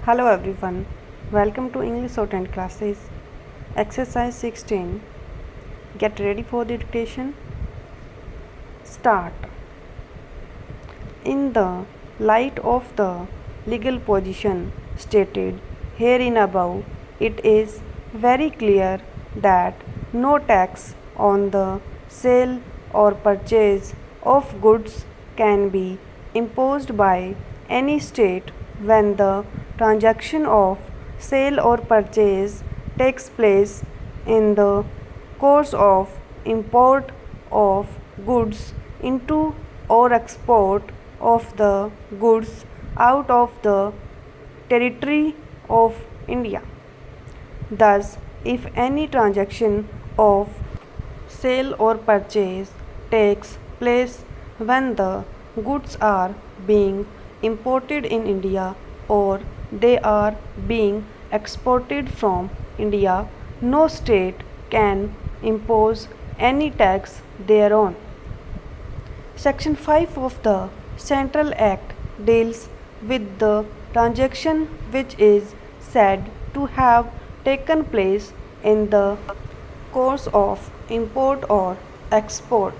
Hello everyone, welcome to English Shorthand classes. Exercise 16. Get ready for the dictation. Start. In the light of the legal position stated herein above, it is very clear that no tax on the sale or purchase of goods can be imposed by any state when the transaction of sale or purchase takes place in the course of import of goods into or export of the goods out of the territory of India. Thus, if any transaction of sale or purchase takes place when the goods are being imported in India or they are being exported from India, no state can impose any tax thereon. Section 5 of the Central Act deals with the transaction which is said to have taken place in the course of import or export.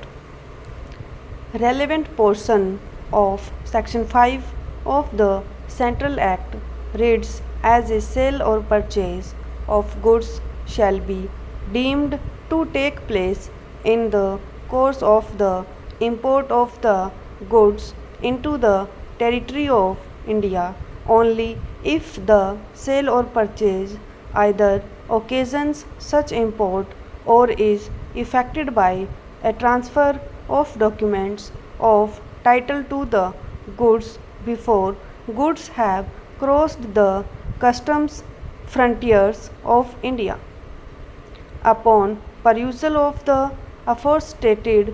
Relevant portion of Section 5 of the Central Act reads as a sale or purchase of goods shall be deemed to take place in the course of the import of the goods into the territory of India only if the sale or purchase either occasions such import or is effected by a transfer of documents of title to the goods before goods have crossed the customs frontiers of India. Upon perusal of the aforestated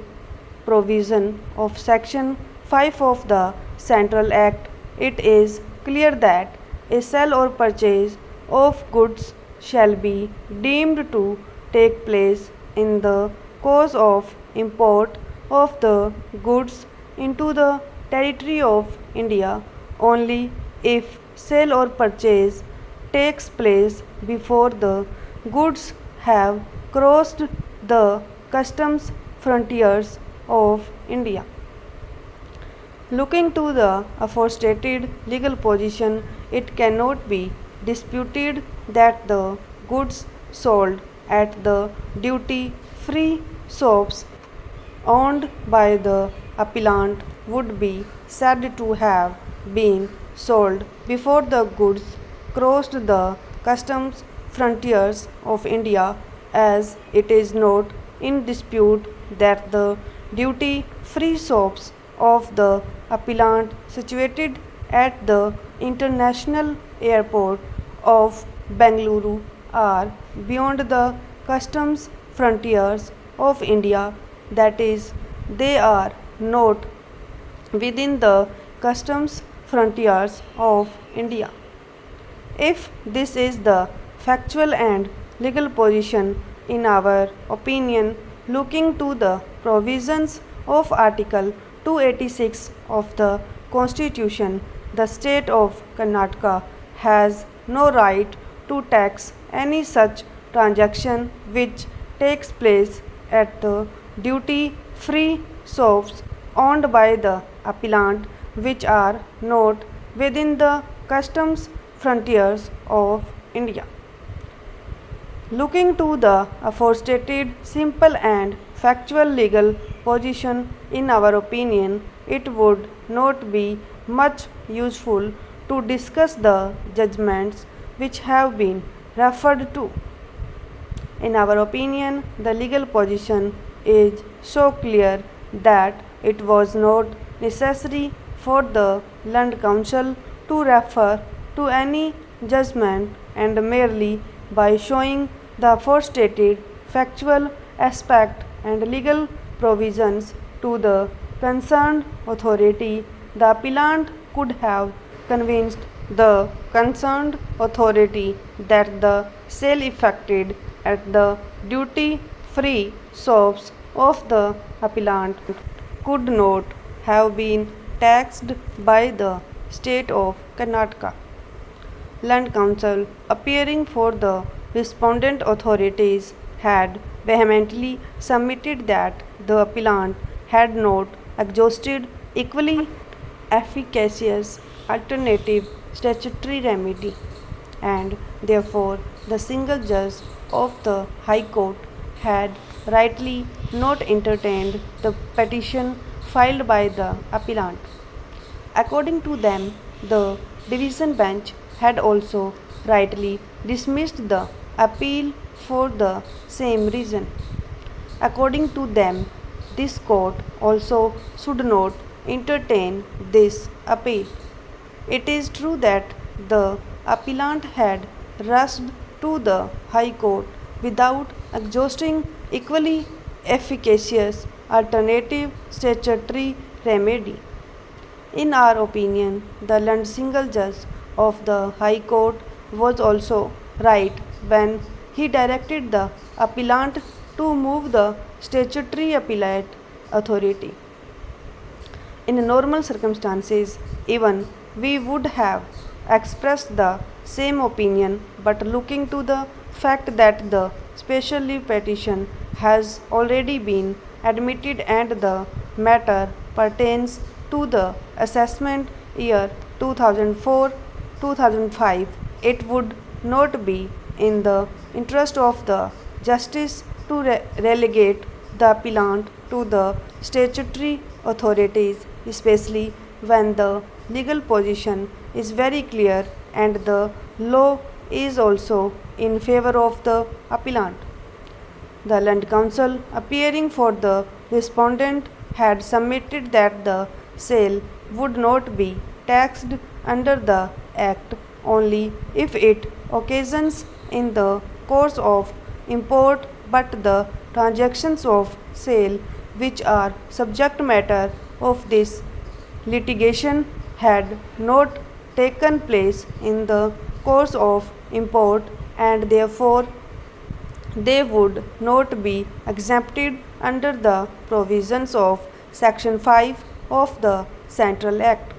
provision of Section 5 of the Central Act, it is clear that a sale or purchase of goods shall be deemed to take place in the course of import of the goods into the territory of India only if sale or purchase takes place before the goods have crossed the customs frontiers of India. Looking to the aforestated legal position, it cannot be disputed that the goods sold at the duty free shops owned by the appellant would be said to have been sold before the goods crossed the customs frontiers of India, as it is not in dispute that the duty free shops of the appellant situated at the international airport of Bengaluru are beyond the customs frontiers of India, that is, they are not within the customs frontiers of India. If this is the factual and legal position, in our opinion, looking to the provisions of Article 286 of the Constitution, the state of Karnataka has no right to tax any such transaction which takes place at the duty free shops owned by the appellant which are not within the customs frontiers of India. Looking to the aforestated simple and factual legal position, in our opinion, it would not be much useful to discuss the judgments which have been referred to. In our opinion, the legal position is so clear that it was not necessary for the Land Council to refer to any judgment, and merely by showing the aforestated factual aspect and legal provisions to the concerned authority, the appellant could have convinced the concerned authority that the sale effected at the duty free shops of the appellant could not have been taxed by the state of Karnataka. Land Council, appearing for the respondent authorities, had vehemently submitted that the appellant had not exhausted equally efficacious alternative statutory remedy, and therefore the single judge of the High Court had rightly not entertained the petition filed by the appellant. According to them, the division bench had also rightly dismissed the appeal for the same reason. According to them, this court also should not entertain this appeal. It is true that the appellant had rushed to the High Court without exhausting equally efficacious alternative statutory remedy. In our opinion, the learned single judge of the High Court was also right when he directed the appellant to move the statutory appellate authority. In normal circumstances, even we would have expressed the same opinion, but looking to the fact that the special leave petition has already been admitted and the matter pertains to the assessment year 2004 2005, it would not be in the interest of the justice to relegate the appellant to the statutory authorities, especially when the legal position is very clear and the law is also in favor of the appellant. The Land Council, appearing for the respondent, had submitted that the sale would not be taxed under the Act only if it occasions in the course of import, but the transactions of sale which are subject matter of this litigation had not taken place in the course of import, and therefore they would not be exempted under the provisions of Section 5 of the Central Act.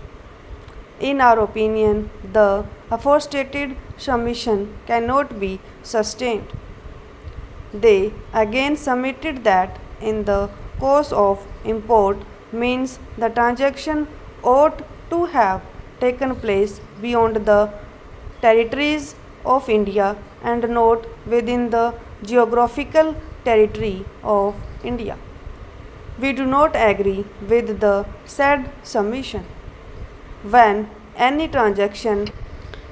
In our opinion, the aforestated submission cannot be sustained. They again submitted that in the course of import means the transaction ought to have taken place beyond the territories of India and not within the geographical territory of India. We do not agree with the said submission. When any transaction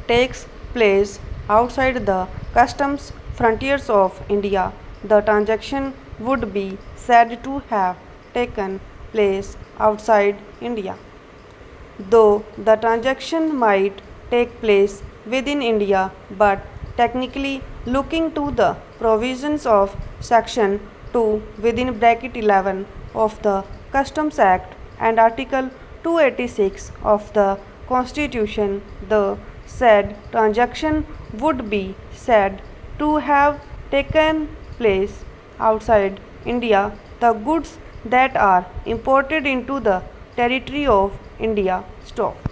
takes place outside the customs frontiers of India, the transaction would be said to have taken place outside India. Though the transaction might take place within India, but technically looking to the provisions of Section 2 within bracket 11 of the Customs Act and Article 286 of the Constitution, the said transaction would be said to have taken place outside India. The goods that are imported into the territory of India stop.